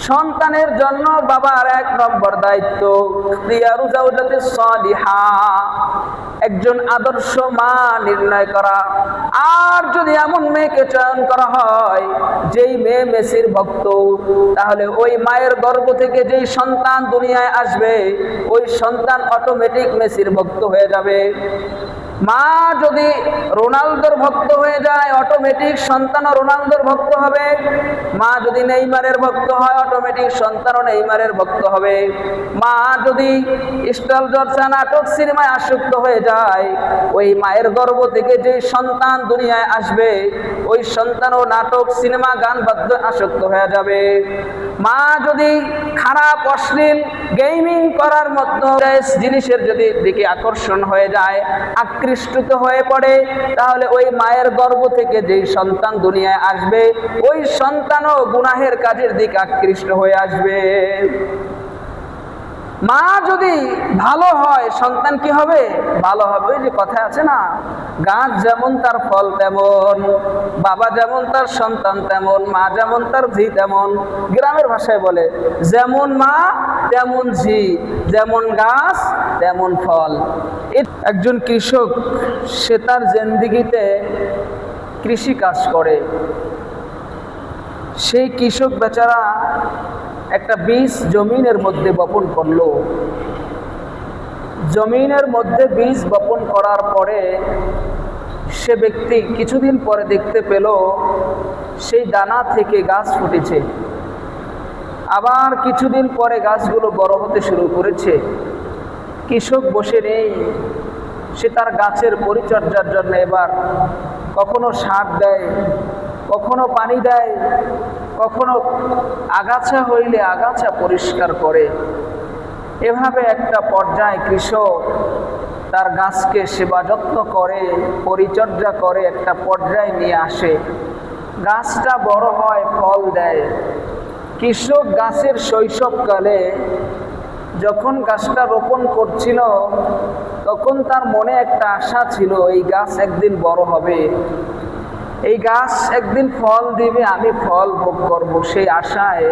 সন্তানের জন্য বাবার ১ নম্বর দায়িত্ব ইখতিয়ারু যাওজাতিস সালিহা, একজন আদর্শ মা নির্ণয় করা। আর যদি এমন মেয়েকে চয়ন করা হয় যেই মেয়ে মেসির ভক্ত, তাহলে ওই মায়ের গর্ভ থেকে যেই সন্তান দুনিয়ায় আসবে ওই সন্তান অটোমেটিক মেসির ভক্ত হয়ে যাবে। মা যদি রোনালদোর ভক্ত হয়ে যায় অটোমেটিক সন্তানও রোনালদোর ভক্ত হবে। মা যদি নেইমারের ভক্ত হয় অটোমেটিক সন্তানও নেইমারের ভক্ত হবে। মা যদি স্টল জলসা নাটক সিনেমায় আসক্ত হয়ে যায় ওই মায়ের গর্ভ থেকে যে সন্তান দুনিয়ায় আসবে ওই সন্তানও নাটক সিনেমা গান বাদ্য আসক্ত হয়ে যাবে। মা যদি খারাপ অশ্লীল গেমিং করার মতো জিনিসের যদি দিকে আকর্ষণ হয়ে যায় আকৃষ্ট হয়ে পড়ে তাহলে ওই মায়ের গর্ভ থেকে যেই সন্তান দুনিয়ায় আসবে ওই সন্তানও গুনাহের কাজের দিকে আকৃষ্ট হয়ে আসবে। মা যদি ভালো হয় সন্তান কি হবে? ভালো হবে। ওই যে কথা আছে না, গাছ যেমন তার ফল তেমন, বাবা যেমন তার সন্তান তেমন, মা যেমন তার ঝি তেমন। গ্রামের ভাষায় বলে যেমন মা তেমন ঝি, যেমন গাছ তেমন ফল। একজন কৃষক সে তার জিন্দেগিতে কৃষি কাজ করে। সেই কৃষক বেচারা একটা বীজ জমিনের মধ্যে বপন করলো। জমিনের মধ্যে বীজ বপন করার পরে সে ব্যক্তি কিছুদিন পরে দেখতে পেল সেই দানা থেকে গাছ ফুটেছে। আবার কিছুদিন পরে গাছগুলো বড় হতে শুরু করেছে। কৃষক বসে নেই, সে তার গাছের পরিচর্যার জন্য এবার কখনো সার দেয়, কখনো পানি দেয়, কখনো আগাছা হইলে আগাছা পরিষ্কার করে। এভাবে একটা পর্যায়ে কৃষক তার গাছকে সেবা যত্ন করে, পরিচর্যা করে, একটা পর্যায়ে নিয়ে আসে। গাছটা বড় হয়, ফল দেয়। কৃষক গাছের শৈশবকালে যখন গাছটা রোপণ করছিল তখন তার মনে একটা আশা ছিল এই গাছ একদিন বড় হবে, এই গাছ একদিন ফল দিবে, আমি ফল ভোগ করব। সেই আশায়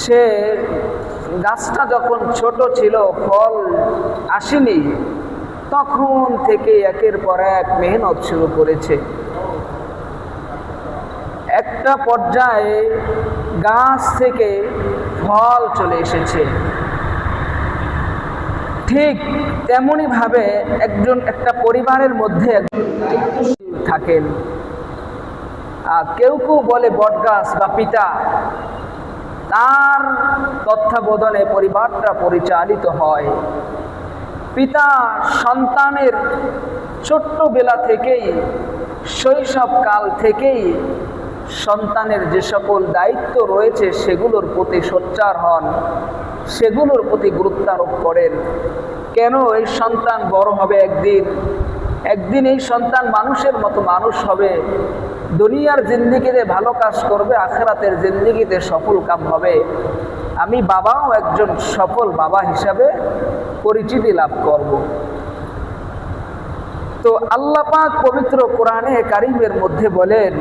সে গাছটা যখন ছোট ছিল ফল আসেনি তখন থেকে একের পর এক মেহনত শুরু করেছে। একটা পর্যায়ে গাছ থেকে ফল চলে এসেছে। ঠিক তেমনি ভাবে একটা পরিবারের মধ্যে থাকেন। কেউ কেউ বলে বটগাছ বা পিতা, তার তত্ত্বাবধানে পরিবারটা পরিচালিত হয়। পিতা সন্তানের ছোট্টবেলা থেকেই, শৈশবকাল থেকেই সন্তানের যে সকল দায়িত্ব রয়েছে সেগুলোর প্রতি সোচ্চার হন, সেগুলোর প্রতি গুরুত্ব আরোপ করেন। কেন? এই সন্তান বড় হবে একদিন এই সন্তান মানুষের মতো মানুষ হবে, দুনিয়ার জিন্দেগিতে ভালো কাজ করবে, আখিরাতের জিন্দেগিতে সফল কাম হবে। আমি বাবাও একজন সফল বাবা হিসাবে পরিচিতি লাভ করব। তো আল্লাহ পাক পবিত্র কোরআনে কারীমের মধ্যে বলেন,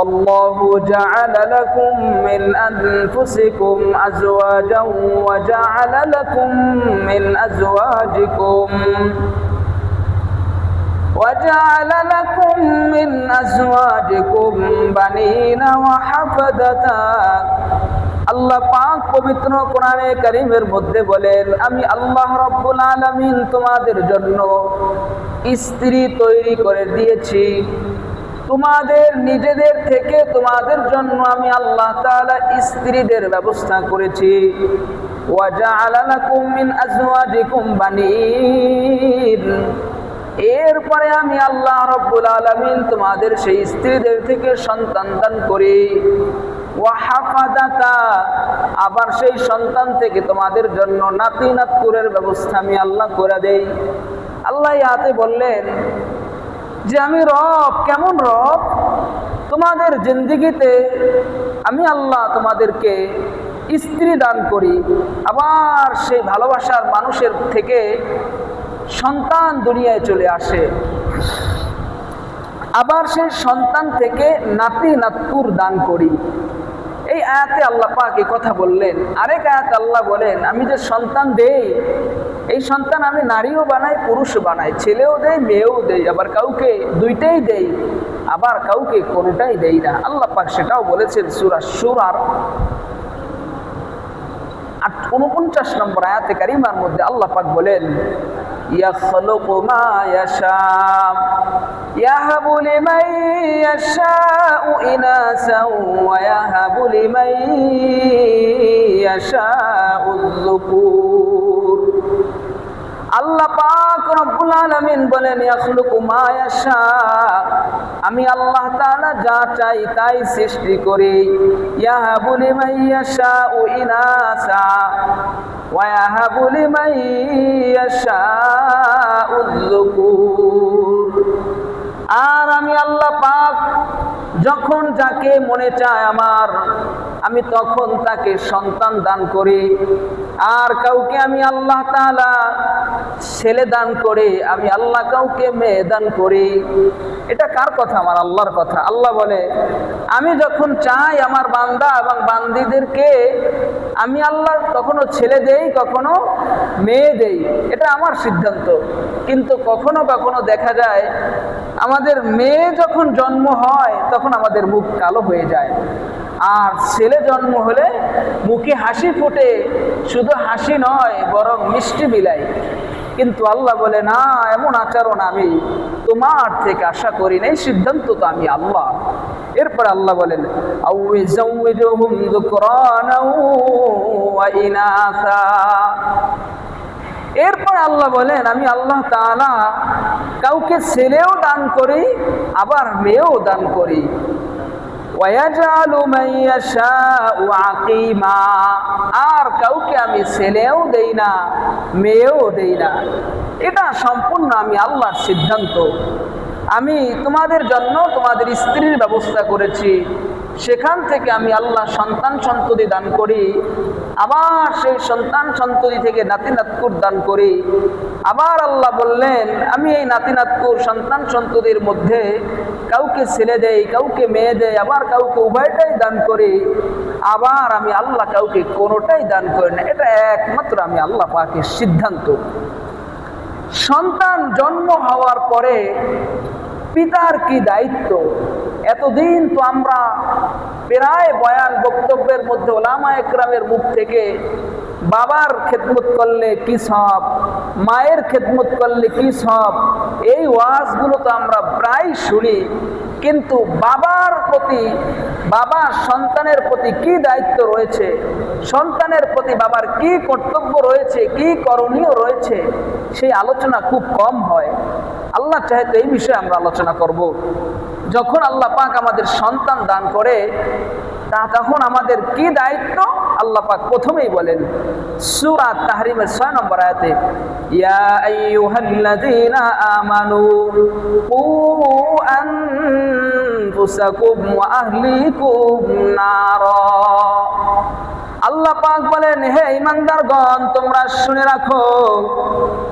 আল্লাহু জাআলা লাকুম মিন আনফুসিকুম আজওয়াজান ওয়া জাআলা লাকুম মিন আজওয়াজিকুম وجعل لكم من أزواجكم بنين وحفدة। আল্লাহ পাক পবিত্র কোরআনে কারীমের মধ্যে বলেন, আমি আল্লাহ রাব্বুল আলামিন তোমাদের জন্য স্ত্রী তৈরি করে দিয়েছি। তোমাদের নিজেদের থেকে তোমাদের জন্য আমি আল্লাহ তাআলা স্ত্রীদের ব্যবস্থা করেছি। ওয়া জাআলা লাকুম মিন আজওয়াজিকুম বানিন, এরপরে আমি আল্লাহ রাব্বুল আলামিন তোমাদের সেই স্ত্রীদের থেকে সন্তান দান করি। ওয়া হাফাদাতা, আবার সেই সন্তান থেকে তোমাদের জন্য নাতি নাতকুরের ব্যবস্থা আমি আল্লাহ করে দেই। আল্লাহ ইয়াতে বললেন যে আমি রব। কেমন রব? তোমাদের জিন্দেগিতে আমি আল্লাহ তোমাদেরকে স্ত্রী দান করি, আবার সেই ভালোবাসার মানুষের থেকে সন্তান দুনিয়ায় চলে আসে, আবার সেই সন্তান থেকে নাতি নাতকুর দান করি। এই আয়াতে আল্লাহ পাক এই কথা বললেন। আরেক আয়াতে আল্লাহ বলেন, আমি যে সন্তান দেই, এই সন্তান আমি নারীও বানাই, পুরুষও বানাই, ছেলেও দেই, মেয়েও দেই, আবার কাউকে দুইটাই দেই, আবার কাউকে কোনোটাই দেই না। আল্লাহ পাক সেটাও বলেছেন সূরা সূরার 49 নম্বর আয়াতে কারিমার মধ্যে আল্লাহ পাক বলেন, ইয়াখলুকু মা ইয়াশা ইয়াহাবু লিমান ইয়াশাউ ইনাসাও ওয়া ইয়াহাবু লিমান ইয়াশাউ যুকুর। আল্লাহ পাক রব্বুল আলামিন বলেন, ইয়াখলুকু মা ইয়াশা, আমি আল্লাহ তাআলা যা চাই তাই সৃষ্টি করি। ইয়াহাবু লিমান ইয়াশাউ ইনাসা ওয়া ইয়াহাবু লিমান ইয়াশাউ যুকুর। আর আমি আল্লাহ পাক যখন যাকে মনে চায় আমার, আমি তখন তাকে সন্তান দান করি। আর কাউকে আমি আল্লাহ তাআলা ছেলে দান করি, আমি আল্লাহ কাউকে মেয়ে দান করি। এটা কার কথা? আমার আল্লাহর কথা। আল্লাহ বলে, আমি যখন চাই আমার বান্দা এবং বান্দীদেরকে আমি আল্লাহ কখনো ছেলে দেই, কখনো মেয়ে দেই, এটা আমার সিদ্ধান্ত। কিন্তু কখনো কখনো দেখা যায় আমাদের মেয়ে যখন জন্ম হয় তখন আমাদের মুখ কালো হয়ে যায়, আর ছেলে জন্ম হলে মুখে হাসি ফোটে, শুধু হাসি নয় বরং মিষ্টি বিলাই। কিন্তু আল্লাহ বলে, না, এমন আচরণ আমি তোমার থেকে আশা করি না, এই সিদ্ধান্ত তো আমি আল্লাহ। এরপর আল্লাহ বলেন, আউযুজুহুম যুকরানা ওয়া ইনাসা। এরপর আল্লাহ বলেন, আমি আল্লাহ তাআলা কাউকে ছেলেও দান করি, আবার মেয়েও দান করি। ওয়ায়াজআলু মান ইয়াশাউ আকিমা, আর কাউকে আমি ছেলেও দেই না, মেয়েও দেই না। এটা সম্পূর্ণ আমি আল্লাহর সিদ্ধান্ত। আমি তোমাদের জন্য তোমাদের স্ত্রীর ব্যবস্থা করেছি, সেখান থেকে আমি আল্লাহ সন্তান সন্ততি দান করি, আবার সেই সন্তান সন্ততি থেকে নাতি নাতকুর দান করি। আবার আল্লাহ বললেন, আমি এই নাতি নাতকুর সন্তান সন্ততির মধ্যে কাউকে ছেলে দেই, কাউকে মেয়ে দেই, আবার কাউকে উভয়টাই দান করি। আবার আমি আল্লাহ কাউকে কোনোটাই দান করি না। এটা একমাত্র আমি আল্লাহ পাকের সিদ্ধান্ত। সন্তান জন্ম হওয়ার পরে পিতার কি দায়িত্ব? এতদিন তো আমরা প্রায় বয়ান বক্তব্যের মধ্যে ওলামায়ে কেরামের মুখ থেকে বাবার খেদমত করলে কি সওয়াব, মায়ের খেদমত করলে কি সওয়াব, এই ওয়াজগুলো তো আমরা প্রায় শুনি। কিন্তু বাবার প্রতি, বাবার সন্তানের প্রতি কি দায়িত্ব রয়েছে, সন্তানের প্রতি বাবার কি কর্তব্য রয়েছে, কি করণীয় রয়েছে, সেই আলোচনা খুব কম হয়। আল্লাহ চাহে তো এই বিষয়ে আমরা আলোচনা করব। যখন আল্লাহ পাক আমাদের সন্তান দান করে তখন আমাদের কি দায়িত্ব আল্লাহ পাক প্রথমেই বলেন সূরা তাহরিমের 6 নম্বর আয়াতে, ইয়া আইয়ুহাল্লাযীনা আমানু কু আনফুসাকুম ওয়া আহলিকুম নারা। আল্লাহ পাক বলেন, হে ঈমানদারগণ, তোমরা শুনে রাখো,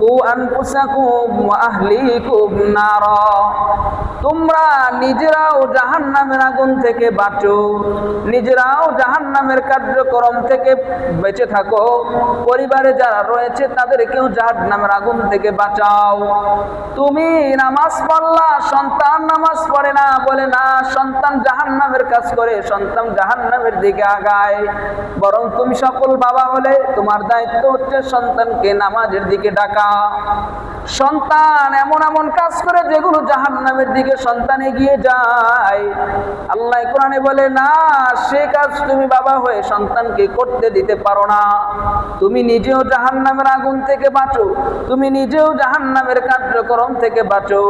কু আনফুসাকুম ওয়া আহলিকুম নারা, তোমরা নিজেরাও জাহান্নামের আগুন থেকে বাঁচো, নিজেরাও জাহান্নামের কার্যক্রম থেকে বেঁচে থাকো, পরিবারে যারা রয়েছে তাদেরকেও জাহান্নামের আগুন থেকে বাঁচাও। তুমি নামাজ পড়লা, সন্তান নামাজ পড়ে না, বলে না সন্তান জাহান্নামের কাজ করে, সন্তান জাহান্নামের দিকে আগায়। বরং তুমি সকল বাবা হলে তোমার দায়িত্ব হচ্ছে সন্তানকে নামাজের দিকে ডাকা। সন্তান এমন এমন কাজ করে যেগুলো জাহান্নামের দিকে সন্তান এগিয়ে যায়, আল্লাহ কোরআনে বলে, না, সে কাজ তুমি বাবা হয়ে সন্তানকে করতে দিতে পারো না। তুমি নিজেও জাহান্নামের আগুন থেকে বাঁচো, তুমি নিজেও জাহান্নামের কার্যক্রম থেকে বাঁচো,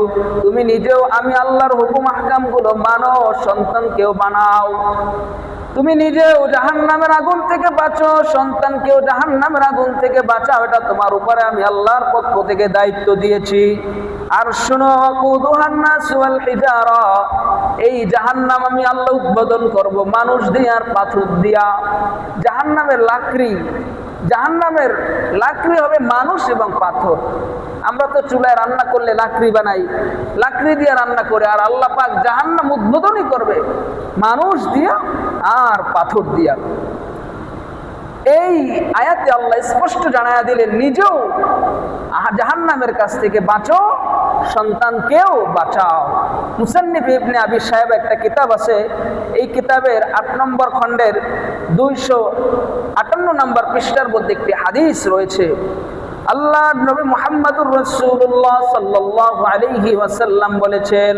তুমি নিজেও আমি আল্লাহর হুকুম আহকামগুলো মানো, সন্তানকেও বানাও। তুমি নিজেও জাহান্নামের আগুন থেকে বাঁচো, সন্তানকেও জাহান্নামের আগুন থেকে বাঁচাও। এটা তোমার উপরে আমি আল্লাহর পক্ষ থেকে দায়িত্ব দিয়েছি। আর শোনো, কুদুহান নাস ওয়াল হিজারা, এই জাহান্নাম আমি আল্লাহ উদ্বোধন করব মানুষ দিয়ে আর পাথর দিয়া। জাহান্নামের লাকড়ি হবে মানুষ এবং পাথর। আমরা তো চুলায় রান্না করলে লাকড়ি বানাই, লাকড়ি দিয়ে রান্না করে, আর আল্লাহ পাক জাহান্নাম উদ্বোধনই করবে মানুষ দিয়া আর পাথর দিয়া। এই আয়াতে আল্লাহ স্পষ্ট জানায়া দিলেন, নিজেও জাহান্নামের কাছ থেকে বাঁচো, সন্তানকেও বাঁচাও। মুসান্নিফ ইবনে আবি সাহেব একটা কিতাব আছে, এই কিতাবের 8 নম্বর খণ্ডের 258 নম্বর পৃষ্ঠার মধ্যে একটি হাদিস রয়েছে। আল্লাহ নবী মুহাম্মদুর রাসূলুল্লাহ সাল্লাল্লাহু আলাইহি ওয়াসাল্লাম বলেছেন,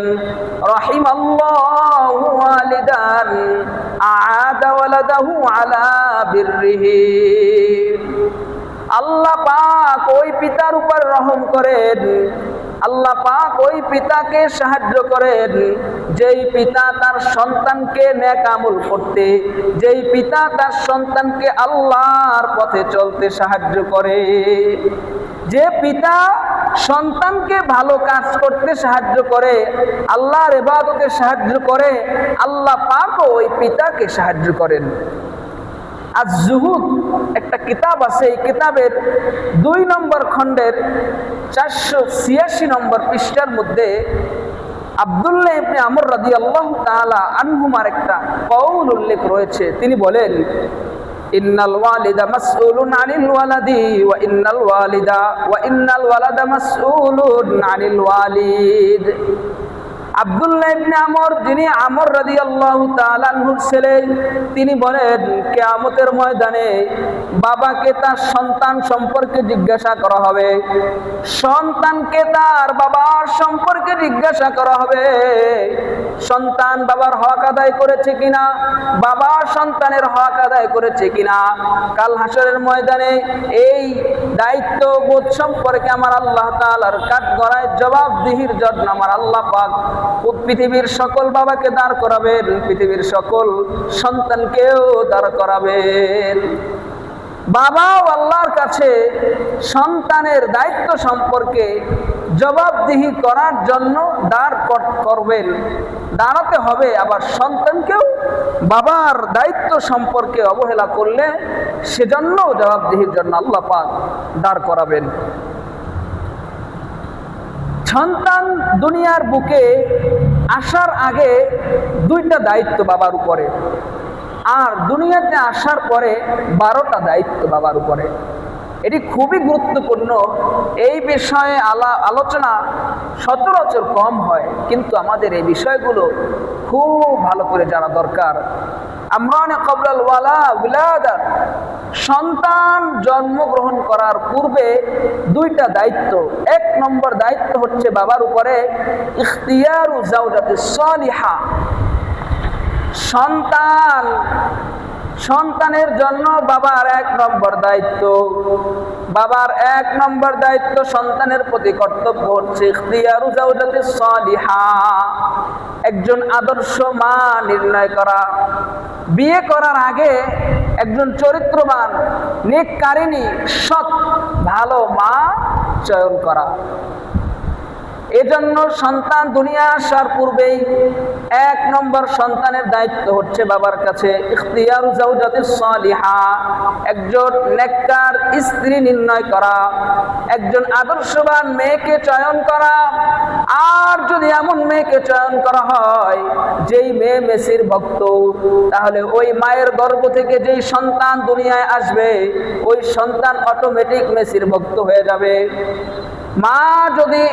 রাহিমাল্লাহু ওয়ালিদান আ'আদা ওয়ালাদাহু আলা বিররিহি। আল্লাহ পাক ওই পিতার উপর রহম করেন, আল্লাহ পাক ওই পিতাকে সাহায্য করেন যেই পিতা তার সন্তানকে নেক আমল করতে, যেই পিতা তার সন্তানকে আল্লাহর পথে চলতে সাহায্য করে। যে পিতা সন্তানকে ভালো কাজ করতে সাহায্য করে, আল্লাহর ইবাদতে সাহায্য করে, আল্লাহ পাকও ওই পিতাকে সাহায্য করেন। আজ-জুহুদ একটা কিতাব আছে, এই কিতাবের 2 নম্বর খণ্ডের 486 নম্বর পৃষ্ঠার মধ্যে আব্দুল্লাহ ইবনে আমর রাদিয়াল্লাহু তাআলা আনহুমার একটা কওল উল্লেখ রয়েছে। তিনি বলেন, ইন্নাল ওয়ালিদা মাসউলুন আনিল ওয়ালাদি ওয়া ইন্নাল ওয়ালাদা মাসউলুন আনিল ওয়ালিদ। আব্দুল্লাহ ইবনে আমর, যিনি আমর রাদিয়াল্লাহু তাআলা আনহুর ছেলে, তিনি বলেন, কিয়ামতের ময়দানে বাবাকে তার সন্তান সম্পর্কে জিজ্ঞাসা করা হবে, সন্তানকে তার বাবার সম্পর্কে জিজ্ঞাসা করা হবে। সন্তান বাবার হক আদায় করেছে কিনা, বাবা সন্তানের হক আদায় করেছে কিনা। কাল হাসরের ময়দানে এই দায়িত্ব বোধ সম্পর্কে আমার আল্লাহ তাআলার কাঠগড়ায় জবাবদিহির জন্য আমার আল্লাহ পাক পৃথিবীর সকল বাবাকে দাঁড় করাবেন, পৃথিবীর সকল সন্তানকেও দাঁড় করাবেন। বাবাও আল্লাহর কাছে সন্তানের দায়িত্ব সম্পর্কে জবাবদিহি করার জন্য করবেন, দাঁড়াতে হবে। আবার সন্তানকেও বাবার দায়িত্ব সম্পর্কে অবহেলা করলে সেজন্য জবাবদিহির জন্য আল্লাহ পাক দাঁড় করাবেন। সন্তান দুনিয়ার বুকে আসার আগে 2টা দায়িত্ব বাবার উপরে, আর দুনিয়াতে আসার পরে 12টা দায়িত্ব বাবার উপরে। এটি খুবই গুরুত্বপূর্ণ। এই বিষয়ে আলোচনা সচরাচর কম হয়, কিন্তু আমাদের এই বিষয়গুলো খুব ভালো করে জানা দরকার। আমরান ক্বাবলাল ওয়ালাদা, সন্তান জন্মগ্রহণ করার পূর্বে 2টা দায়িত্ব। 1 নম্বর দায়িত্ব হচ্ছে বাবার উপরে ইখতিয়ারু যাওজাতিস সালিহা। সন্তানের জন্য বাবার 1 নম্বর দায়িত্ব, বাবার 1 নম্বর দায়িত্ব সন্তানের প্রতি কর্তব্য হচ্ছে ইখতিয়ারু যাওজাতিস সালিহা, একজন আদর্শ মা নির্ণয় করা। বিয়ে করার আগে একজন চরিত্রবান, নেককারিনী, সৎ, ভালো মা চয়ন করা। এজন্য সন্তান দুনিয়া আসার পূর্বেই 1 নম্বর সন্তানের দায়িত্ব হচ্ছে বাবার কাছে ইখতিয়ারু যাওজাতিস সালিহা, একজন নেককার স্ত্রী নির্ণয় করা, একজন আদর্শবান মেয়েকে চয়ন করা। আর যদি এমন মেয়েকে চয়ন করা হয় যেই মেয়ে মেসির ভক্ত, তাহলে ওই মায়ের গর্ভ থেকে যেই সন্তান দুনিয়ায় আসবে ওই সন্তান অটোমেটিক মেসির ভক্ত হয়ে যাবে। মা যদি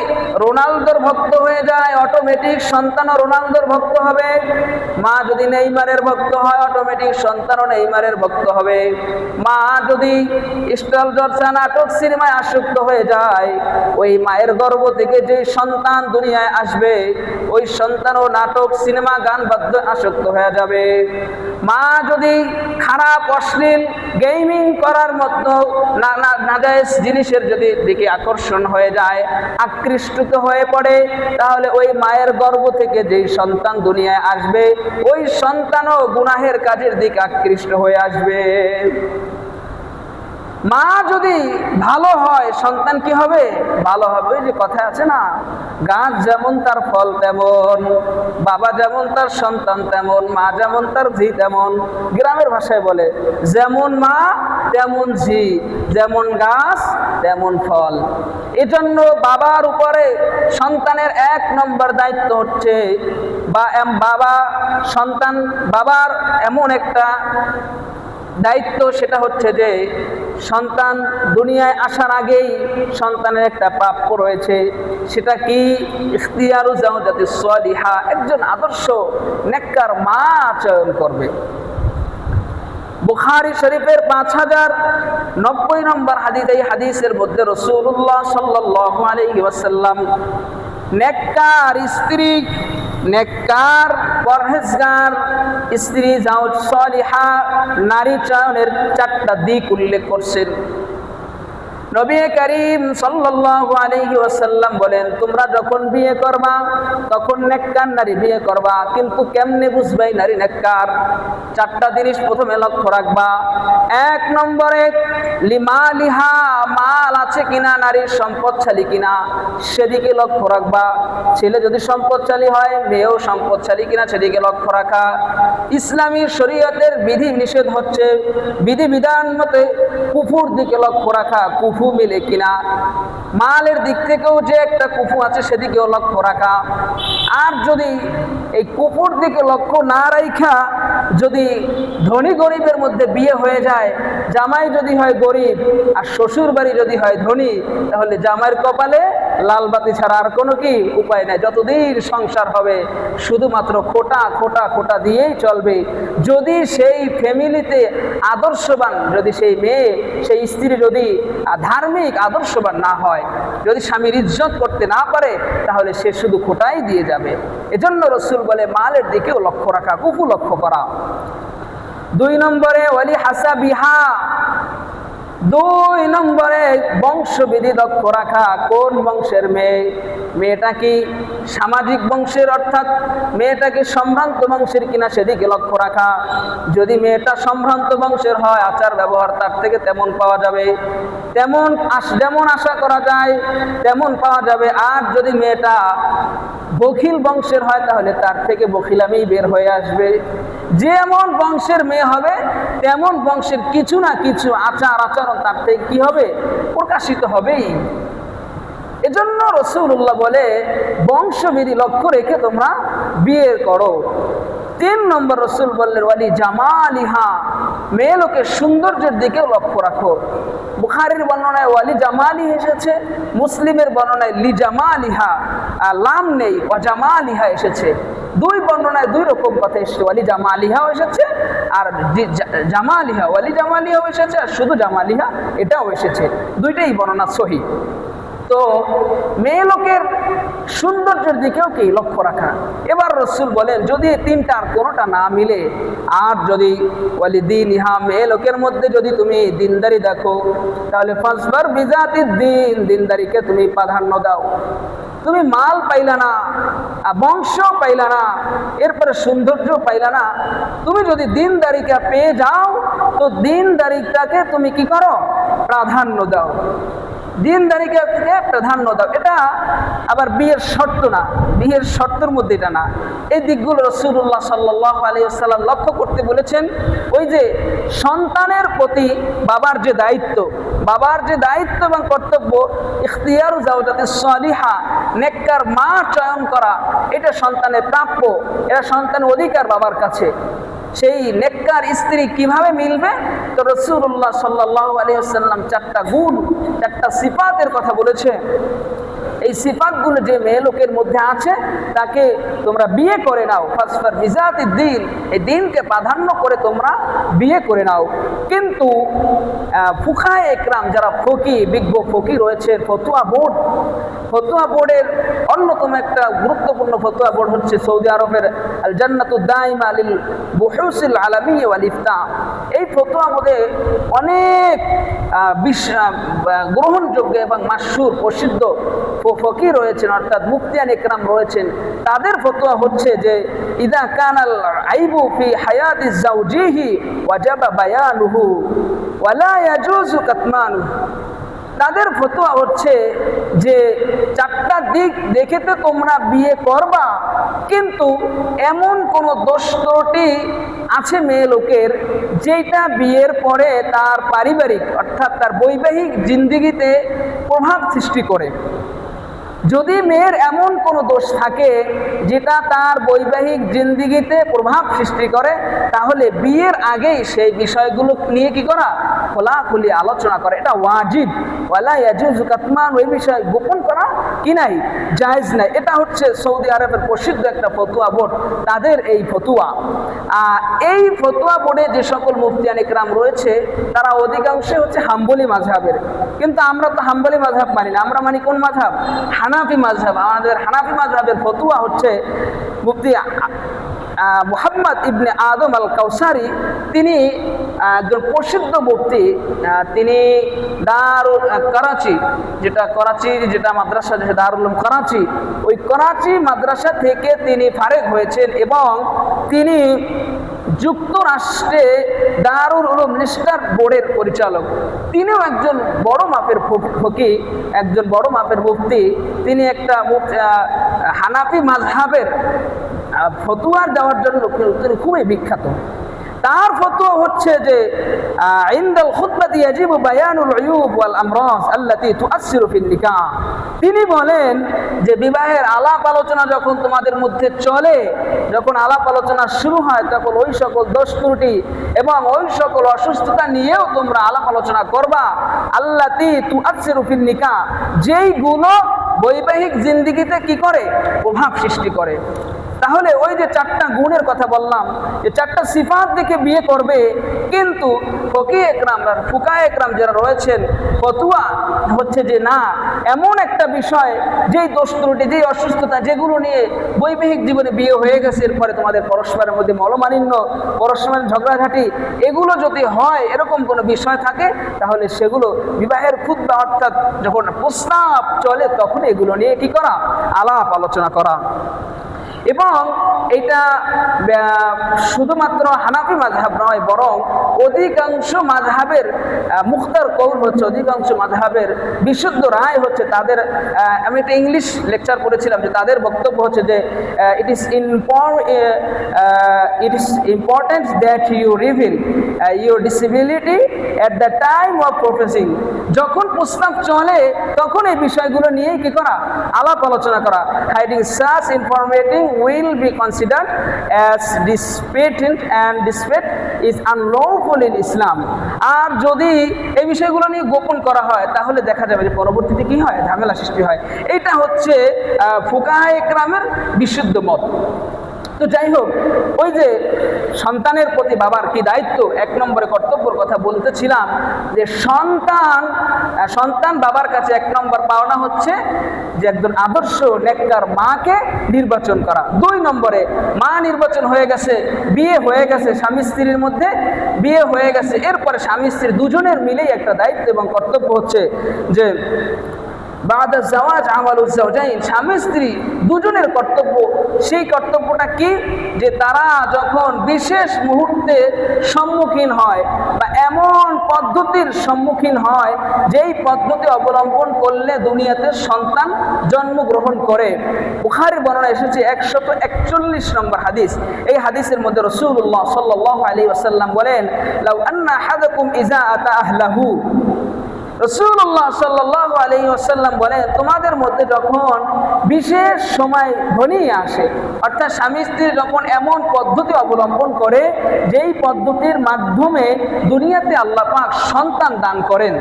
রোনালদোর ভক্ত হয়ে যায় অটোমেটিক সন্তানও রোনালদোর ভক্ত হবে। মা যদি নেইমারের ভক্ত হয় অটোমেটিক সন্তানও নেইমারের ভক্ত হবে। মা যদি স্টল জলসা নাটক সিনেমায় আসক্ত হয়ে যায়, ওই মায়ের গর্ভ থেকে যে সন্তান দুনিয়ায় আসবে ওই সন্তানও নাটক সিনেমা গান বাদ্য আসক্ত হয়ে যাবে। মা যদি খারাপ অশ্লীল গেমিং করার মতো নাজায়েজ জিনিসের যদি দিকে আকর্ষণ হয়ে যায়, আকৃষ্ট হয়ে পড়ে, তাহলে ওই মায়ের গর্ভ থেকে যেই সন্তান দুনিয়ায় আসবে ওই ওই সন্তানও গুনাহের কাজের দিকে আকৃষ্ট হয়ে আসবে। মা যদি খারাপ অশ্লীল গেমিং করার মতো নাজায়েজ জিনিসের দিকে আকর্ষণ হয়ে যায়, আকৃষ্ট হয়ে পড়ে, তাহলে ওই মায়ের গর্ভ থেকে যেই সন্তান দুনিয়ায় আসবে ওই সন্তানও গুনাহের কাজের দিকে আকৃষ্ট হয়ে আসবে। মা যদি ভালো হয় সন্তান কি হবে? ভালো হবে। ওই যে কথা আছে না, গাছ যেমন তার ফল তেমন, বাবা যেমন তার সন্তান তেমন, মা যেমন তার ঝি তেমন। গ্রামের ভাষায় বলে, যেমন মা তেমন ঝি, যেমন গাছ তেমন ফল। এজন্য বাবার উপরে সন্তানের 1 নম্বর দায়িত্ব হচ্ছে বাবার এমন একটা দায়িত্ব, সেটা হচ্ছে যে সন্তান দুনিয়ায় আসার আগেই সন্তানের একটা প্রাপ্য রয়েছে। সেটা কি? ইখতিয়ারু জাওজাতিস সালিহা, একজন আদর্শ নেককার মা চয়ন করবে। বুখারী শরীফের 5090 নম্বর হাদিস, এই হাদিসের মধ্যে রাসূলুল্লাহ সাল্লাল্লাহু আলাইহি ওয়াসাল্লাম নেককার স্ত্রী, নেককার পরহেজগার স্ত্রী, জাওজ সালিহা নারী চয়নের 4টা দিক উল্লেখ করছেন। নবী করিম সাল্লাল্লাহু আলাইহি ওয়াসাল্লাম বলেন, তোমরা যখন বিয়ে করবা তখন নেককার নারী বিয়ে করবা। কিন্তু কেমনে বুঝবে নারী নেককার? 4টা জিনিস প্রথমে লক্ষ্য রাখবা। 1 নম্বরে লিমালিহা, মাল আছে কিনা, নারীর সম্পদশালী কিনা সেদিকে লক্ষ্য রাখবা। ছেলে যদি সম্পদশালী হয়, মেয়েও সম্পদশালী কিনা সেদিকে লক্ষ্য রাখা। ইসলামী শরীয়তের বিধি নিষেধ হচ্ছে, বিধি বিধান মতে কুফুর দিকে লক্ষ্য রাখা, কুফু মিলে কিনা। মালের দিক থেকেও যে একটা কুফু আছে সেদিকেও লক্ষ্য রাখা। আর যদি এই কুফুর দিকে লক্ষ্য না রাখা যদি ধনী গরিবের মধ্যে বিয়ে হয়ে যায়, জামাই যদি হয় গরিব আর শ্বশুর বাড়ি যদি হয় ধনী, তাহলে জামাইয়ের কপালে লাল বাতি ছাড়া আর কোনো কি উপায় নাই। যতদিন সংসার হবে শুধুমাত্র খোটা খোটা খোটা দিয়েই চলবে। যদি সেই ফ্যামিলিতে আদর্শবান, যদি সেই মেয়ে, সেই স্ত্রী যদি ধার্মিক আদর্শবান না হয়, যদি স্বামীর ইজ্জত করতে না পারে, তাহলে সে শুধু খোটাই দিয়ে যাবে। এজন্য রাসূল বলে মালের দিকেও লক্ষ্য রাখা, কুফু লক্ষ্য করা। 2 নম্বরে ওয়ালি হাসাবিহা, 2 নম্বরে বংশবিধি লক্ষ্য রাখা। কোন বংশের মেয়ে? মেয়েটা কি সামাজিক বংশের, অর্থাৎ মেয়েটা কি সম্ভ্রান্ত বংশের কিনা সেদিকে লক্ষ্য রাখা। যদি মেয়েটা সম্ভ্রান্ত বংশের হয়, আচার ব্যবহার তার থেকে তেমন পাওয়া যাবে, যেমন আশা করা যায় তেমন পাওয়া যাবে। আর যদি মেয়েটা বখিল বংশের হয়, তাহলে তার থেকে বখিলামি বের হয়ে আসবে। যেমন বংশের মেয়ে হবে তেমন বংশের কিছু না কিছু আচার আচরণ তার থেকে কি হবে? প্রকাশিত হবেই। এজন্য রাসূলুল্লাহ বলে বংশবিধি লক্ষ্য রেখে তোমরা বিয়ে করো। 3 নম্বর রাসূল বললেন ওয়ালি জামালিহা, মেয়ে লোকের সৌন্দর্যের দিকেও লক্ষ্য রাখো। বুখারীর বর্ণনায় ওয়ালি জামালি এসেছে, মুসলিমের বর্ণনায় লি জামালিহা, লাম নেই, ওয়া জামালিহা এসেছে। 2 বর্ণনায় 2 রকম কথা এসেছে। ওয়ালি জামালিহাও এসেছে আর জামালিহা, ওয়ালি জামালিহাও এসেছে আর শুধু জামালিহা এটাও এসেছে। 2টাই বর্ণনা সহিহ। তো মেয়ে লোকের সৌন্দর্যের দিকেও কি লক্ষ্য রাখা। এবার রাসূল বলেন যদি 3টার কোনোটা না মিলে, আর যদি ওয়ালি দীনিহা, মেয়ে লোকের মধ্যে যদি তুমি দিনদারি দেখো, তাহলে ফাসবার বিজাতিদ দ্বীন, দিনদারিকে তুমি প্রাধান্য দাও। তুমি মাল পাইলা না, বংশ পাইলা না, এরপরে সৌন্দর্য পাইলা না, তুমি যদি দিনদারিকে পেয়ে যাও তো দিনদারিটাকে তুমি কি করো? প্রাধান্য দাও। দিনদারিকে প্রাধান্য দাও। এটা আবার বিয়ের শর্ত না, বিয়ের শর্তের মধ্যে এটা না। এই দিকগুলো রাসূলুল্লাহ সাল্লাল্লাহু আলাইহি ওয়াসাল্লাম লক্ষ্য করতে বলেছেন। ওই যে সন্তানের প্রতি বাবার যে দায়িত্ব এবং কর্তব্য, ইখতিয়ারু জাওজাতিস সালিহা, নেককার মা চয়ন করা, এটা সন্তানের প্রাপ্য, এটা সন্তানের অধিকার বাবার কাছে। সেই নেককার স্ত্রী কিভাবে মিলবে? তো রাসূলুল্লাহ সাল্লাল্লাহু আলাইহি ওয়াসাল্লাম 4টা গুণ, 4টা সিফাতের কথা বলেছে। এই সিফাতগুলো যে মেয়ে লোকের মধ্যে আছে তাকে তোমরা বিয়ে করে নাও। ফাসফার বিজাতিদ দ্বীন, এই দ্বীনকে প্রাধান্য করে তোমরা বিয়ে করে নাও। কিন্তু ফুকায়ে একরাম, যারা বিজ্ঞ ফকি রয়েছে, ফতোয়া বোর্ডের অন্যতম একটা গুরুত্বপূর্ণ ফতোয়া বোর্ড হচ্ছে সৌদি আরবের আল জান্নাতু দাইমা লিল বুহুসিল আলামিয়্যা ওয়াল ইফতা। এই ফতোয়া মধ্যে অনেক গ্রহণযোগ্য এবং মাশহুর প্রসিদ্ধ ফকি রয়েছেন, অর্থাৎ মুফতিয়ান ইকরাম রয়েছেন। তাদের ফতোয়া হচ্ছে যে ইদা কানাল আইবু ফি হায়াতি যাওজিহি ওয়াজাবা বায়ানুহু ওয়ালা ইয়াজুজু কাতমানুহু। তাদের ফতোয়া হচ্ছে যে চারটা দিক দেখেতে তোমরা বিয়ে করবা, কিন্তু এমন কোনো দোষ ত্রুটি আছে মেয়ে লোকের যেটা বিয়ের পরে তার পারিবারিক অর্থাৎ তার বৈবাহিক জিন্দেগিতে প্রভাব সৃষ্টি করে। যদি মেয়ের এমন কোনো দোষ থাকে যেটা তার বৈবাহিক জিন্দেগিতে প্রভাব সৃষ্টি করে, তাহলে বিয়ের আগেই সেই বিষয়গুলো নিয়ে কি করা, খোলাখুলি আলোচনা করে। এটা ওয়াজিব। ওয়ালা ইয়াজুজু কাতমান, ওই বিষয় গোপন করা কি নাই, জায়েজ নাই। এটা হচ্ছে সৌদি আরবের প্রসিদ্ধ একটা ফতুয়া বোর্ড, তাদের এই ফতুয়া। এই ফতুয়া বোর্ডে যে সকল মুফতিয়ান ইকরাম রয়েছে তারা অধিকাংশই হচ্ছে হাম্বলি মাযহাবের। কিন্তু আমরা তো হাম্বলি মাযহাব মানি না, আমরা মানি কোন মাযহাব? হানাফি মাযহাব। আমাদের হানাফি মাযহাবের ফতুয়া হচ্ছে মুফতি মুহাম্মদ ইবনে আদম আল কাউসারি, তিনি একজন প্রসিদ্ধ মুফতি। তিনি করাচি, যেটা মাদ্রাসা দারুল উলুম করাচি, ওই করাচি মাদ্রাসা থেকে তিনি ফারেগ হয়েছেন এবং তিনি যুক্তরাষ্ট্রে দারুল উলুম নিস্টার বোর্ডের পরিচালক। তিনিও একজন বড় মাপের ফকি, একজন বড় মাপের মুফতি। তিনি একটা হানাফি মাযহাবের ফতুয়া দেওয়ার জন্য তিনি খুবই বিখ্যাত। তার ফতোয়া হচ্ছে যে ইনদাল খুতবাতি ইয়াজিবু বায়ানুল উয়ুব ওয়াল আমরাজ আল্লাতী তুআসসিরু ফিন নিকাহ। তিনি বলেন যে বিবাহের আলাপ আলোচনা যখন তোমাদের মধ্যে চলে, যখন আলাপ আলোচনা শুরু হয়, তখন ওই সকল দোষ ত্রুটি এবং ওই সকল অসুস্থতা নিয়েও তোমরা আলাপ আলোচনা করবা। আল্লাতী তুআসসিরু ফিন নিকাহ, যেইগুলো বৈবাহিক জিন্দেগিতে কি করে, প্রভাব সৃষ্টি করে। তাহলে ওই যে চারটা গুণের কথা বললাম, যে চারটা সিফাত দেখে বিয়ে করবে, কিন্তু ফুকায়ে একরাম যারা রয়েছেন, ফতুয়া হচ্ছে যে না, এমন একটা বিষয় যেই দোষ ত্রুটি, যেই অসুস্থতা, যেগুলো নিয়ে বৈবাহিক জীবনে বিয়ে হয়ে গেছে, এরপরে তোমাদের পরস্পরের মধ্যে মলমালিন্য, পরস্পরের ঝগড়াঝাটি, এগুলো যদি হয়, এরকম কোনো বিষয় থাকে, তাহলে সেগুলো বিবাহের খুতবা অর্থাৎ যখন প্রস্তাব চলে তখন এগুলো নিয়ে কি করা, আলাপ আলোচনা করা। এবং এটা শুধুমাত্র হানাফি মাযহাব নয়, বরং অধিকাংশ মাযহাবের মুখতার কৌল হচ্ছে, অধিকাংশ মাযহাবের বিশুদ্ধ রায় হচ্ছে তাদের। আমি একটা ইংলিশ লেকচার পড়েছিলাম যে তাদের বক্তব্য হচ্ছে যে it is important that you reveal your disability at the time of proposing. যখন প্রস্তাব চলে তখন এই বিষয়গুলো নিয়ে কি করা, আলাপ আলোচনা করা। Hiding such informating will be considered as dispatent and despite is unlawful in Islam। আর যদি এই বিষয়গুলো নিয়ে গোপন করা হয় তাহলে দেখা যাবে যে পরবর্তীতে কি হয়, ঝামেলা সৃষ্টি হয়। এটা হচ্ছে ফুকাহায়ে ইকরামের বিশুদ্ধ মত। তো যাই হোক, ওই যে সন্তানের প্রতি বাবার কি দায়িত্ব, এক নম্বরে কর্তব্যের কথা বলতেছিলাম, যে সন্তান বাবার কাছে এক নম্বর পাওনা হচ্ছে যে একজন আদর্শ নেককার মাকে নির্বাচন করা। 2 নম্বরে মা নির্বাচন হয়ে গেছে, বিয়ে হয়ে গেছে, স্বামী স্ত্রীর মধ্যে বিয়ে হয়ে গেছে, এরপরে স্বামী স্ত্রী দুজনের মিলেই একটা দায়িত্ব এবং কর্তব্য হচ্ছে যে বাদা জাওয়াজ আমালুজ জাওজাইন, স্বামী স্ত্রী দুজনের কর্তব্য। সেই কর্তব্যটা কি, যে তারা যখন বিশেষ মুহূর্তে সম্মুখীন হয় বা এমন পদ্ধতির সম্মুখীন হয় যেই পদ্ধতি অবলম্বন করলে দুনিয়াতে সন্তান জন্মগ্রহণ করে। বুখারীর বর্ণনা এসেছে 141 নম্বর হাদিস। এই হাদিসের মধ্যে রাসূলুল্লাহ সাল্লাল্লাহু আলাইহি ওয়াসাল্লাম বলেন, লাউ আন্না আহাদাকুম ইযা আতা আহলাহু, রাসূলুল্লাহ সাল্লাল্লাহু আলাইহি ওয়াসাল্লাম বলেন, তোমাদের মধ্যে যখন বিশেষ সময় ঘনিয়ে আসে, অর্থাৎ স্বামী স্ত্রী যখন এমন পদ্ধতি অবলম্বন করে যেই পদ্ধতির মাধ্যমে দুনিয়াতে আল্লাহ পাক সন্তান দান করেন,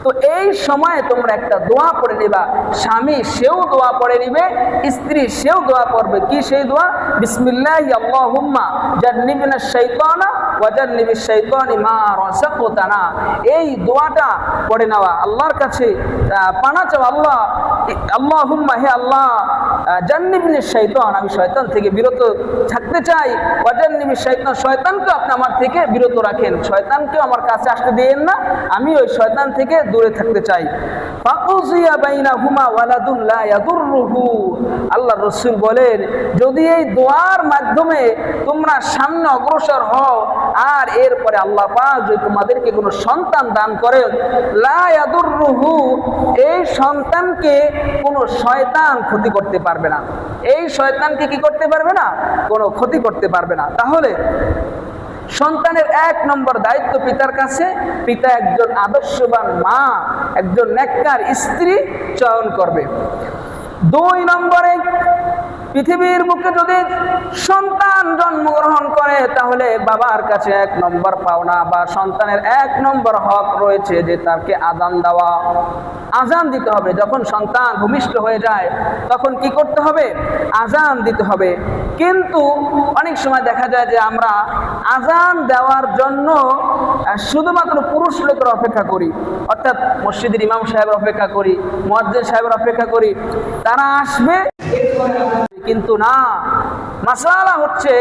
তো এই সময়ে তোমরা একটা দোয়া পড়ে নিবা। স্বামী সেও দোয়া পড়ে নিবে, স্ত্রী সেও দোয়া পড়বে। কি সেই দোয়া? বিসমিল্লাহি আল্লাহুম্মা জান্নিবনা শাইতানা ওয়া জান্নিবিশ শাইতানি মা রাযাকতানা। এই দোয়াটা পড়ে নেওয়া, আল্লাহর কাছে পানা চাওয়া, আল্লাহুম্মা, হে আল্লাহ, জান্নিবনি শাইতান, আমি শয়তান থেকে বিরত থাকতে চাই। ওয়াজান্নিবি শাইতান, শয়তানকে আপনি আমার থেকে বিরত রাখেন, শয়তানকেও আমার কাছে আসতে দিয়েন না, আমি ওই শয়তান থেকে দূরে থাকতে চাই। ফাকুজিয়া বাইনাহুমা ওয়ালাদুন লা ইয়াদুররুহু, আল্লাহ রাসূল বলেন যদি এই দোয়ার মাধ্যমে তোমরা সামনে অগ্রসর হও আর এরপরে আল্লাহ পাক যদি তোমাদেরকে কোনো সন্তান দান করেন, লা ইয়াদুররুহু, এই সন্তানকে কোনো শয়তান ক্ষতি করতে পারবে না, এই শয়তানকে কি করতে পারবে না, কোনো ক্ষতি করতে পারবে না। তাহলে সন্তানের 1 নম্বর দায়িত্ব পিতার কাছে, পিতা একজন আদর্শবান মা, একজন নেককার স্ত্রী চয়ন করবে। 2 নম্বরে পৃথিবীর বুকে যদি সন্তান জন্মগ্রহণ করে তাহলে বাবার কাছে 1 নম্বর পাওনা বা সন্তানের 1 নম্বর হক রয়েছে যে তাকে আযান দেওয়া, আযান দিতে হবে। যখন সন্তান ভূমিষ্ঠ হয়ে যায় তখন কি করতে হবে, আযান দিতে হবে। কিন্তু অনেক সময় দেখা যায় যে আমরা আযান দেওয়ার জন্য শুধুমাত্র পুরুষ লোকের অপেক্ষা করি, অর্থাৎ মসজিদের ইমাম সাহেবের অপেক্ষা করি, মুয়াজ্জিন সাহেবের অপেক্ষা করি, তারা আসবে। কিন্তু না, মাসালা হচ্ছে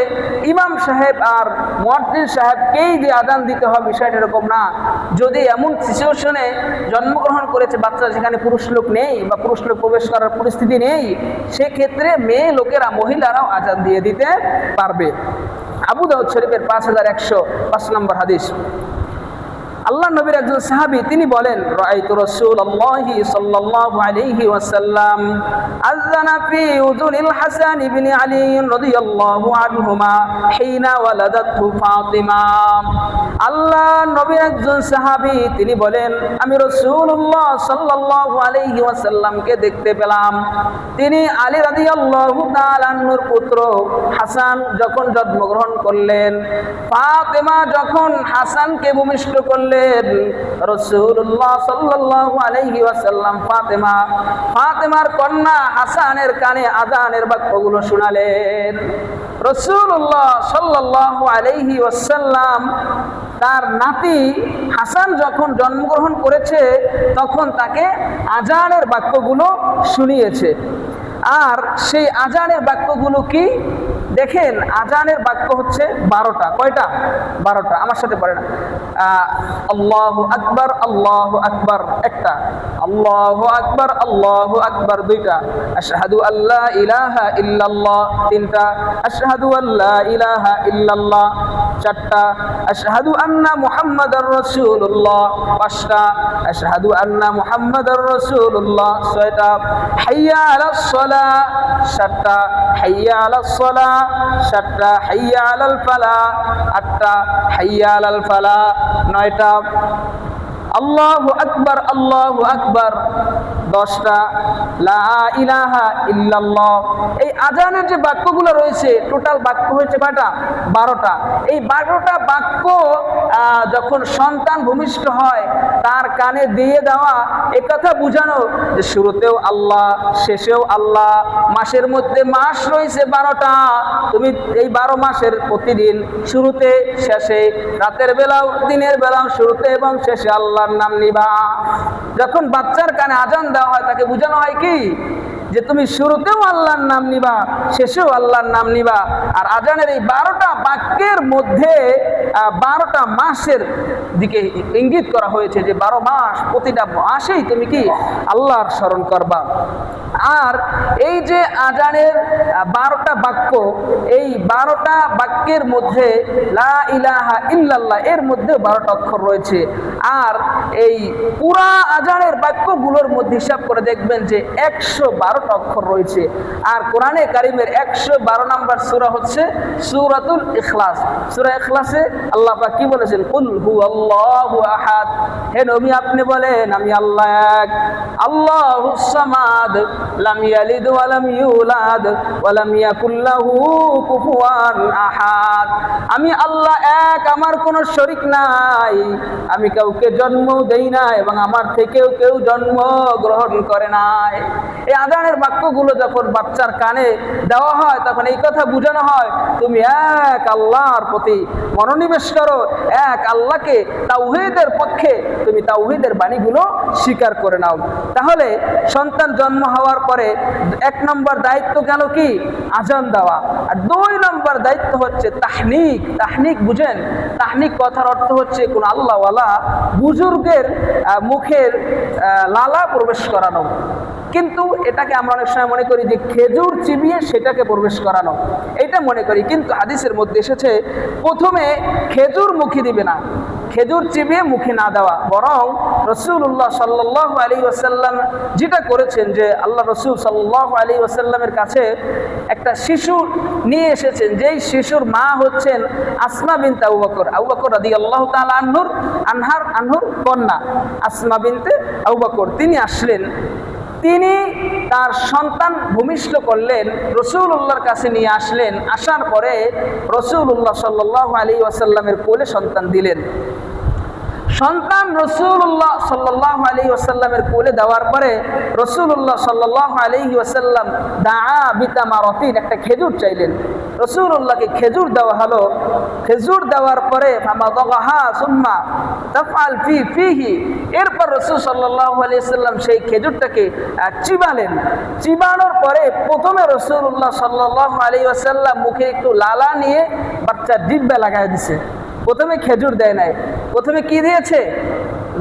ইমাম সাহেব আর মুয়াজ্জিন সাহেবকেই যে আযান দিতে হবে বিষয়টা এরকম না। যদি এমন সিচুয়েশনে জন্মগ্রহণ করেছে বাচ্চা যেখানে পুরুষ লোক নেই বা পুরুষ লোক প্রবেশ করার পরিস্থিতি নেই, সেক্ষেত্রে মেয়ে লোকেরা, মহিলারাও আযান দিয়ে দিতে পারবে। আবু দাউদ শরীফের 5105 নম্বর হাদিস, আল্লাহ নবীর একজন সাহাবী তিনি বলেন, রাআইতু রাসূলুল্লাহি সাল্লাল্লাহু আলাইহি ওয়াসাল্লাম আযানা ফি উযুনিল হাসান ইবনে আলী রাদিয়াল্লাহু আনহুমা হিনা ওয়ালাদাতহু ফাতিমা। আল্লাহ নবীর একজন সাহাবী তিনি বলেন, আমি রাসূলুল্লাহ সাল্লাল্লাহু আলাইহি ওয়াসাল্লামকে দেখতে পেলাম, তিনি আলী রাদিয়াল্লাহু তাআলা আনহুর পুত্র হাসান যখন জন্মগ্রহণ করলেন, ফাতিমা যখন হাসানকে ভূমিষ্ঠ করলেন, রাসূলুল্লাহ সাল্লাল্লাহু আলাইহি ওয়াসাল্লাম ফাতিমার কন্যা হাসানের কানে আযানের বাক্যগুলো শোনালেন। রাসূলুল্লাহ সাল্লাল্লাহু আলাইহি ওয়াসাল্লাম তার নাতি হাসান যখন জন্মগ্রহণ করেছে তখন তাকে আযানের বাক্যগুলো শুনিয়েছে। আর সেই আযানের বাক্যগুলো কি দেখেন, আযানের বাক্য হচ্ছে 12টা। কয়টা? 12টা। আমার সাথে পড়ে না, আল্লাহু আকবার, আল্লাহু আকবার একটা, আল্লাহু আকবার, আল্লাহু আকবার দুইটা, আশহাদু আল্লা ইলাহা ইল্লাল্লাহ তিনটা, আশহাদু আল্লা ইলাহা ইল্লাল্লাহ চারটা, আশহাদু আন্না মুহাম্মাদার রাসূলুল্লাহ পাঁচটা, আশহাদু আন্না মুহাম্মাদার রাসূলুল্লাহ ছয়টা, হাইয়া আলাস সালাহ সাতটা, হাইয়া আলাস সালাহ সাতটা, হাইয়া আলাল ফালাহ আটটা, হাইয়া আলাল ফালাহ নয়টা, আল্লাহু আকবার, আল্লাহু আকবার 10টা, লা ইলাহা ইল্লাল্লাহ। এই আযানের যে বাক্যগুলো রয়েছে টোটাল বাক্য হয়েছে কয়টা? 12টা। এই 12টা বাক্য যখন সন্তান ভূমিষ্ঠ হয় তার কানে দিয়ে দেওয়া, একথা বোঝানো যে শুরুতেও আল্লাহ, শেষেও আল্লাহ, মাসের মধ্যে মাস রয়েছে 12টা, তুমি এই 12 মাসের প্রতিদিন শুরুতে শেষে, রাতের বেলাও দিনের বেলাও শুরুতে এবং শেষে আল্লাহর নাম নিবা। যখন বাচ্চার কানে আযান দেওয়া হয় তাকে বোঝানো হয় কি যে তুমি শুরুতেও আল্লাহর নাম নিবা, শেষেও আল্লাহর নাম নিবা। আর আযানের এই 12টা বাক্যের মধ্যে 12টা মাসের দিকে ইঙ্গিত করা হয়েছে যে 12 মাস, প্রতিটা মাসেই তুমি কি আল্লাহর স্মরণ করবা। আর এই যে আযানের 12টা বাক্য, এই 12টা বাক্যের মধ্যে লা ইলাহা ইল্লাল্লাহ এর মধ্যে 12টা অক্ষর রয়েছে। আর এই পুরা আযানের বাক্যগুলোর মধ্যে হিসাব করে দেখবেন যে 112টা অক্ষর রয়েছে। আর কোরআনে কারিমের 112 নম্বর সূরা হচ্ছে সূরাতুল ইখলাস। সূরা ইখলাসে আল্লাহ পাক কি বলেছেন? কুল হুয়াল্লাহু আহাদ, হে নবী আপনি বলেন আমি আল্লাহ এক, আল্লাহুস সামাদ, লাম ইয়ালিদ ওয়া লাম ইউলাদ ওয়া লাম ইয়াকুল লাহু কুফুয়ান আহাদ। আমি আল্লাহ এক, আমার কোনো শরীক নাই, আমি কাউকে জন্ম দেই না এবং আমার থেকেও কেউ জন্ম গ্রহণ করে নাই। এই আযানের বাক্যগুলো যখন বাচ্চার কানে দেওয়া হয় তখন এই কথা বোঝানো হয় তুমি এক আল্লাহর প্রতি মনোনিবেশ করো, এক আল্লাহকে তাওহীদের পক্ষে তুমি তাওহীদের বাণীগুলো স্বীকার করে নাও। তাহলে সন্তান জন্ম হওয়ার পরে 1 নম্বর দায়িত্ব গেল কি? আজান দেওয়া। আর 2 নম্বর দায়িত্ব হচ্ছে তাহনিক। তাহনিক বুঝেন? তাহনিক কথার অর্থ হচ্ছে কোন আল্লাহওয়ালা বুজুর্গের মুখের লালা প্রবেশ করানো। কিন্তু এটাকে আমরা অনেক সময় মনে করি যে খেজুর চিবিয়ে সেটাকে প্রবেশ করানো, এইটা মনে করি। কিন্তু হাদিসের মধ্যে এসেছে প্রথমে খেজুর মুখে দিবে না, খেজুর চিবিয়ে মুখে না দেওয়া, বরং রাসূলুল্লাহ সাল্লাল্লাহু আলাইহি ওয়াসাল্লাম যেটা করেছেন যে আল্লাহ রাসূল সাল্লাল্লাহু আলাইহি ওয়াসাল্লামের কাছে একটা শিশু নিয়ে এসেছেন, যেই শিশুর মা হচ্ছেন আসমা বিনতে আবু বকর। আবু বকর রাদিয়াল্লাহু তাআলা আনহুর কন্যা আসমা বিনতে আবু বকর। তিনি আসলেন, তিনি তার সন্তান ভূমিষ্ঠ করলেন, রাসূলুল্লাহর কাছে নিয়ে আসলেন। আসার পরে রাসূলুল্লাহ সাল্লাল্লাহু আলাইহি ওয়াসাল্লামের কোলে সন্তান দিলেন। সন্তান রাসূলুল্লাহ সাল্লাল্লাহু আলাইহি ওয়াসাল্লামের কোলে দেওয়ার পরে রাসূলুল্লাহ সাল্লাল্লাহু আলাইহি ওয়াসাল্লাম দাআ বিতামারাতিন, একটা খেজুর চাইলেন। রাসূলুল্লাহকে খেজুর দেওয়া হলো। খেজুর দেওয়ার পরে ফামাদাগাহা সুম্মা তাফআল ফিহি, এরপর রাসূল সাল্লাল্লাহু আলাইহি ওয়াসাল্লাম সেই খেজুরটাকে চিবালেন। চিবানোর পরে প্রথমে রাসূলুল্লাহ সাল্লাল্লাহু আলাইহি ওয়াসাল্লাম মুখে একটু লালা নিয়ে বাচ্চার জিহ্বা লাগায় দিয়েছে। প্রথমে খেজুর দেয় নাই, প্রথমে কি দিয়েছে?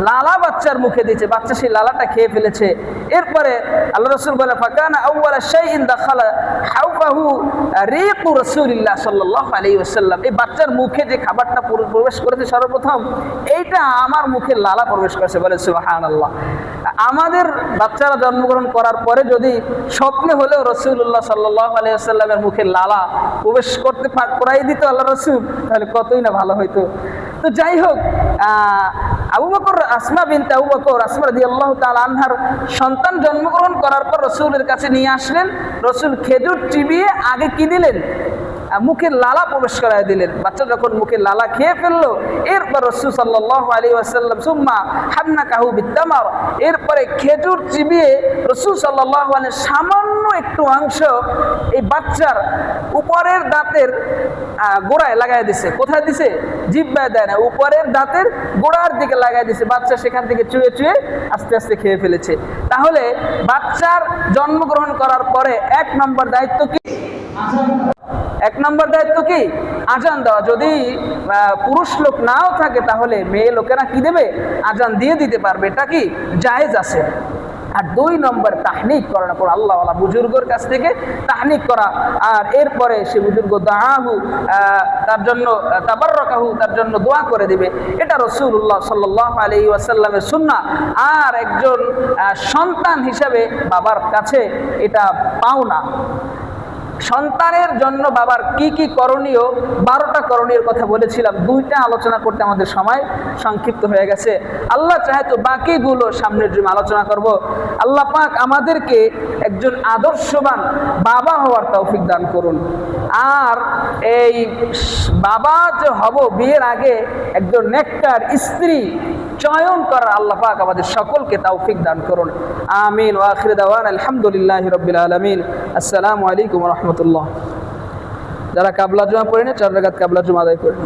লালা বাচ্চার মুখে দিয়েছে। বাচ্চা সেই লালাটা খেয়ে ফেলেছে। এরপরে আল্লাহ রাসূল বলে ফাকানা আউওয়ালা শাইইন দাখালা হাওফাহু রিকু রাসূলিল্লাহ সাল্লাল্লাহু আলাইহি ওয়াসাল্লাম। এই বাচ্চার মুখে যে খাবারটা প্রবেশ করেছে সর্বপ্রথম, এইটা আমার মুখে লালা প্রবেশ করেছে। বলে সুবহানাল্লাহ। আমাদের বাচ্চারা জন্মগ্রহণ করার পরে যদি স্বপ্নে হলেও রাসূলুল্লাহ সাল্লাল্লাহু আলাইহি ওয়াসাল্লামের মুখে লালা প্রবেশ করাই দিত আল্লাহ রাসূল, তাহলে কতই না ভালো হইতো। তো যাই হোক, আবু বকর আসমা বিনতে আবু বকর আসমা রাদিয়াল্লাহু তাআলা আনহার সন্তান জন্মগ্রহণ করার পর রাসূলের কাছে নিয়ে আসলেন। রাসূল খেজুর চিবিয়ে আগে কি দিলেন? মুখে লালা প্রবেশ করায় দিলেন। বাচ্চা যখন মুখে লালা খেয়ে ফেললো, এরপর রাসূল সাল্লাল্লাহু আলাইহি ওয়াসাল্লাম সুম্মা হান্নাকাহু বিতামার, এরপরে খেজুর চিবিয়ে রাসূল সাল্লাল্লাহু আলাইহি সামান্য একটু অংশ এই বাচ্চার উপরের দাঁতের গোড়ায় লাগাই দিছে। কোথায় দিছে? জিহ্বায় দেয় না, উপরের দাঁতের গোড়ার দিকে লাগাই দিছে। বাচ্চা সেখান থেকে চুয়ে চুয়ে আস্তে আস্তে খেয়ে ফেলেছে। তাহলে বাচ্চার জন্মগ্রহণ করার পরে 1 নম্বর দায়িত্ব কি? 1 নম্বর দায়িত্ব কি? আজান দেওয়া। যদি পুরুষ লোক নাও থাকে তাহলে মেয়ে লোকেরা কি দেবে? আজান দিয়ে দিতে পারবে। এটা কি জায়েজ আছে। আর 2 নম্বর তাহনিক করানো, আল্লাহওয়ালা বুজুর্গের কাছ থেকে তাহনিক করা। আর এরপরে সে বুজুর্গ দাআহু, তার জন্য তাবাররাকাহু, তার জন্য দোয়া করে দিবে। এটা রাসূলুল্লাহ সাল্লাল্লাহু আলাইহি ওয়াসাল্লামের সুন্নাহ। আর একজন সন্তান হিসাবে বাবার কাছে এটা পাওনা। সন্তানের জন্য বাবার কি কি করণীয়, 12টা করণীয়ের কথা বলেছিলাম। 2টা আলোচনা করতে আমাদের সময় সংক্ষিপ্ত হয়ে গেছে। আল্লাহ চাহে তো বাকিগুলো সামনের জন্য আলোচনা করব। আল্লাহ পাক আমাদেরকে একজন আদর্শবান বাবা হওয়ার তৌফিক দান করুন। আর এই বাবা যে হব, বিয়ের আগে একজন নেককার স্ত্রী চয়ন করার আল্লাহ পাক আমাদের সকলকে তৌফিক দান করুন। আমিন। ওয়া আখিরু দাওয়ানা আলহামদুলিল্লাহি রাব্বিল আলামিন। আসসালামু আলাইকুম ওয়া রাহমাতুল্লাহ। যারা কাবলা জুমা পড়েন 4 রাকাত কাবলা জুমা আদায় করেন।